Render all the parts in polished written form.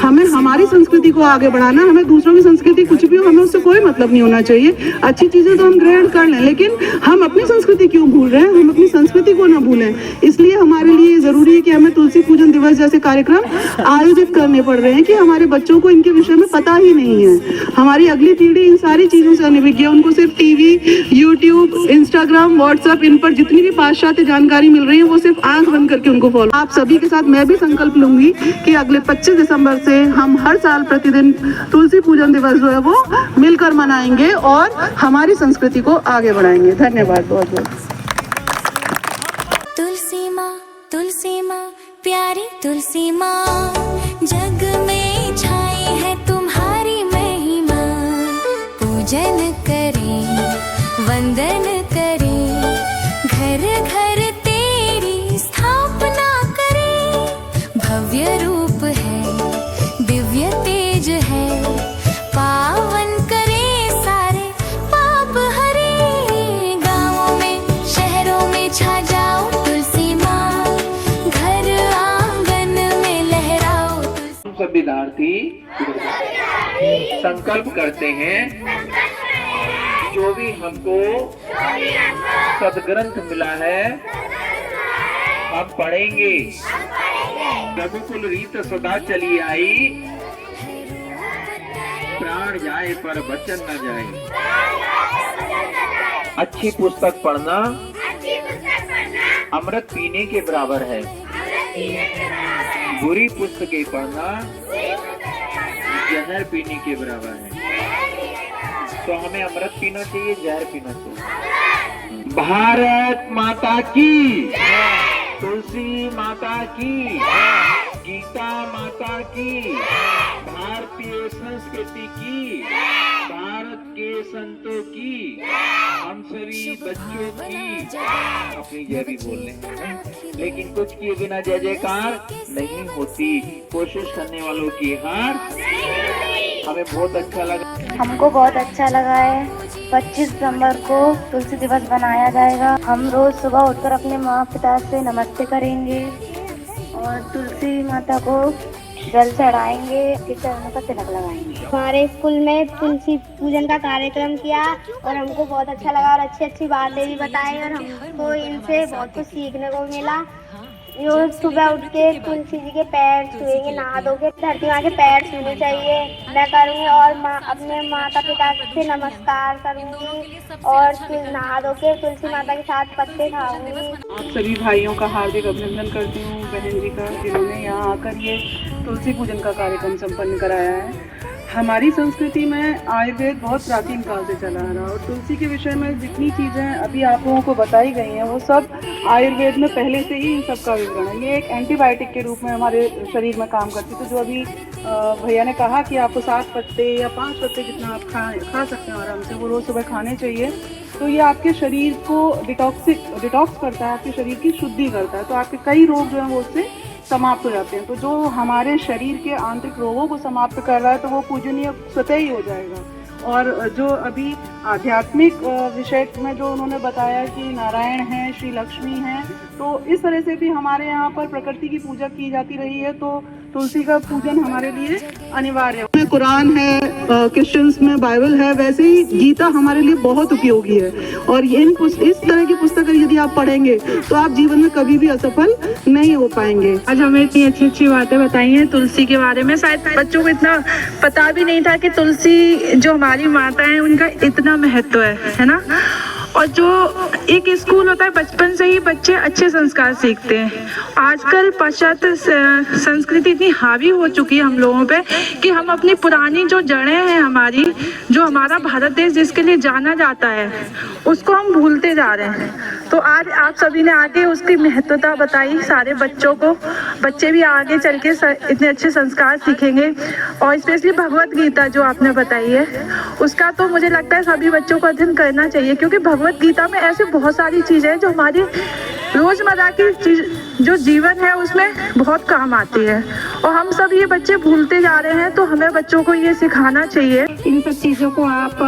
हमें हमारी संस्कृति को आगे बढ़ाना, हमें दूसरों की संस्कृति कुछ भी हो, हमें उससे कोई मतलब नहीं होना चाहिए। अच्छी चीजें तो हम ग्रहण कर लें, लेकिन हम अपनी संस्कृति क्यों भूल रहे हैं? हम अपनी संस्कृति को ना भूलें। इसलिए हमारे लिए जरूरी है कि हमें तुलसी पूजन दिवस जैसे कार्यक्रम आयोजित करने पड़ रहे हैं कि हमारे बच्चों को इनके विषय में पता ही नहीं है। हमारी अगली पीढ़ी इन सारी चीजों से अनभिज्ञ है। उनको सिर्फ टीवी, यूट्यूब, इंस्टाग्राम, व्हाट्सएप, इन पर जितनी भी पाश्चात्य जानकारी मिल रही है वो सिर्फ आंख बंद करके उनको फॉलो। आप सभी के साथ मैं भी संकल्प लूंगी कि अगले 25 दिसंबर से हम हर साल प्रतिदिन तुलसी पूजन दिवस जो है वो मिलकर मनाएंगे और हमारी संस्कृति को आगे बढ़ाएंगे। धन्यवाद बहुत बहुत। तुलसी माँ प्यारी तुलसी माँ, जग में छाई है तुम्हारी महिमा। पूजन करें, वंदन करें, घर घर तेरी स्थापना करें। भव्य रूप है, दिव्य तेज है, पावन करे सारे पाप हरे। गाँवों में शहरों में छा जाओ तुलसी माँ, घर आंगन में लहराओ। हम सब विद्यार्थी संकल्प करते हैं, जो भी हमको सदग्रंथ मिला है हम पढ़ेंगे। रघुकुल रीत सदा चली आई, प्राण जाए पर वचन न जाए। अच्छी पुस्तक पढ़ना अमृत पीने के बराबर है। बुरी पुस्तकें पढ़ना जहर पीने के बराबर है। तो हमें अमृत पीना चाहिए, जहर पीना चाहिए। भारत माता की, तुलसी माता की, गीता माता की, भारतीय संस्कृति की, भारत के संतों की, हम सभी बच्चों की अपनी जय भी बोल लें। लेकिन कुछ किए बिना जय जयकार नहीं होती। कोशिश करने वालों की हार। हमें बहुत अच्छा लगा, हमको बहुत अच्छा लगा है। 25 दिसंबर को तुलसी दिवस मनाया जाएगा। हम रोज सुबह उठकर अपने माँ पिता से नमस्ते करेंगे और तुलसी माता को जल चढ़ाएंगे, उसके चरणों पर तिलक लगाएंगे। हमारे स्कूल में तुलसी पूजन का कार्यक्रम किया और हमको बहुत अच्छा लगा और अच्छी अच्छी बातें भी बताई और हमको इनसे बहुत कुछ सीखने को मिला। जो सुबह उठ के तुलसी जी के पैर छुएंगे, नहा धो के धरती माँ के पैर छूने चाहिए, मैं करूँगी। और अपने माता पिता से नमस्कार करूँगी और नहा धो के तुलसी माता के साथ पत्ते खाऊंगी। आप सभी भाइयों का हार्दिक अभिनंदन करती हूँ, बहन जी का, जिन्होंने यहाँ आकर ये तुलसी पूजन का कार्यक्रम संपन्न कराया है। हमारी संस्कृति में आयुर्वेद बहुत प्राचीन काल से चला आ रहा है और तुलसी के विषय में जितनी चीज़ें अभी आप लोगों को बताई गई हैं वो सब आयुर्वेद में पहले से ही इन सब का विवरण है। ये एक एंटीबायोटिक के रूप में हमारे शरीर में काम करती है। तो जो अभी भैया ने कहा कि आपको 7 पत्ते या 5 पत्ते जितना आप खा सकते हैं आराम से, वो रोज़ सुबह खाने चाहिए। तो ये आपके शरीर को डिटॉक्स करता है, आपके शरीर की शुद्धि करता है। तो आपके कई रोग जो हैं वो उससे समाप्त हो जाते हैं। तो जो हमारे शरीर के आंतरिक रोगों को समाप्त कर रहा है तो वो पूजनीय स्वतः ही हो जाएगा। और जो अभी आध्यात्मिक विषय में जो उन्होंने बताया कि नारायण हैं, श्री लक्ष्मी हैं, तो इस तरह से भी हमारे यहाँ पर प्रकृति की पूजा की जाती रही है। तो तुलसी का पूजन हमारे लिए अनिवार्य है। कुरान है, क्रिश्चियंस में बाइबल है, वैसे ही गीता हमारे लिए बहुत उपयोगी है। और इस तरह की पुस्तकें यदि आप पढ़ेंगे तो आप जीवन में कभी भी असफल नहीं हो पाएंगे। आज हमें इतनी अच्छी अच्छी बातें बताई हैं तुलसी के बारे में। शायद बच्चों को इतना पता भी नहीं था कि तुलसी जो हमारी माता है उनका इतना महत्व है ना। और जो एक स्कूल होता है, बचपन से ही बच्चे अच्छे संस्कार सीखते हैं। आजकल पाश्चात्य संस्कृति इतनी हावी हो चुकी है हम लोगों पे कि हम अपनी पुरानी जो जड़ें हैं, हमारी जो हमारा भारत देश जिसके लिए जाना जाता है, उसको हम भूलते जा रहे हैं। तो आज आप सभी ने आके उसकी महत्वता बताई सारे बच्चों को। बच्चे भी आगे चल के इतने अच्छे संस्कार सीखेंगे। और स्पेशली भगवत गीता जो आपने बताई है, उसका तो मुझे लगता है सभी बच्चों को अध्ययन करना चाहिए, क्योंकि भगवत गीता में ऐसे बहुत सारी चीज़ें हैं जो हमारी रोज़मर्रा की जो जीवन है उसमें बहुत काम आती है। और हम सब ये बच्चे भूलते जा रहे हैं, तो हमें बच्चों को ये सिखाना चाहिए। इन सब चीज़ों को आप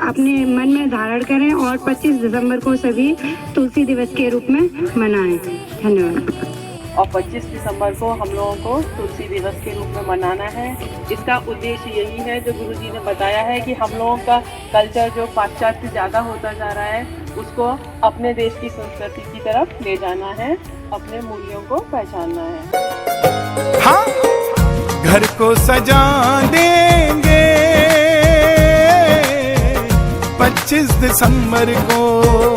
अपने मन में धारण करें और 25 दिसंबर को सभी तुलसी दिवस के रूप में मनाएं। धन्यवाद। और 25 दिसंबर को हम लोगों को तुलसी दिवस के रूप में मनाना है। इसका उद्देश्य यही है जो गुरुजी ने बताया है कि हम लोगों का कल्चर जो पाश्चात्य ज़्यादा होता जा रहा है उसको अपने देश की संस्कृति की तरफ ले जाना है, अपने मूल्यों को पहचानना है। हाँ, घर को सजा देंगे 25 दिसंबर को।